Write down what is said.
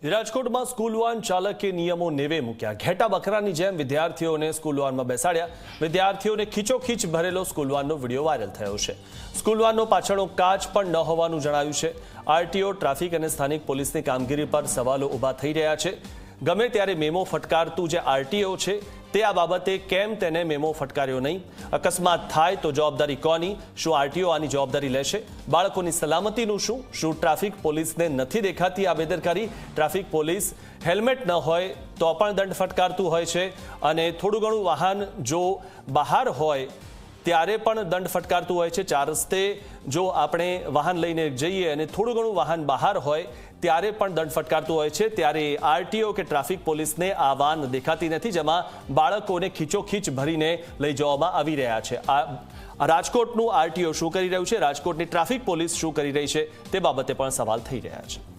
રાજકોટમાં school van ચાલકે નિયમો નેવે મૂક્યા। ઘેટા બકરાની જેમ વિદ્યાર્થીઓને સ્કૂલ વાનમાં બેસાડ્યા। વિદ્યાર્થીઓને ખીચોખીચ ભરેલો સ્કૂલ વાનનો વિડીયો વાયરલ થયો છે। સ્કૂલ વાનનો પાછળનો કાચ પણ ન હોવાનું જણાયું છે। આરટીઓ, ટ્રાફિક અને સ્થાનિક પોલીસની કામગીરી પર સવાલો ઊભા થઈ રહ્યા છે। ગમે ત્યારે મેમો ફટકારતું જે આરટીઓ છે તે આ બાબતે કેમ તેને મેમો ફટકાર્યો નહીં? અકસ્માત થાય તો જવાબદારી કોની? શું આરટીઓ આની જવાબદારી લેશે? બાળકોની સલામતીનું શું? શું ટ્રાફિક પોલીસને નથી દેખાતી આ બેદરકારી? ટ્રાફિક પોલીસ હેલ્મેટ ન હોય તો પણ દંડ ફટકારતું હોય છે અને થોડું ઘણું વાહન જો બહાર હોય ત્યારે પણ દંડ ફટકારતું હોય છે। 4 રસ્તે જો આપણે વાહન લઈને જઈએ અને થોડું ઘણું વાહન બહાર હોય ત્યારે પણ દંડ ફટકારતું હોય છે। ત્યારે આરટીઓ કે ટ્રાફિક પોલીસને આ વાન દેખાતી નથી જેમાં બાળકોને ખીચોખીચ ભરીને લઈ જવામાં આવી રહ્યા છે। આ રાજકોટનું આરટીઓ શું કરી રહ્યું છે? રાજકોટની ટ્રાફિક પોલીસ શું કરી રહી છે? તે બાબતે પણ સવાલ થઈ રહ્યા છે।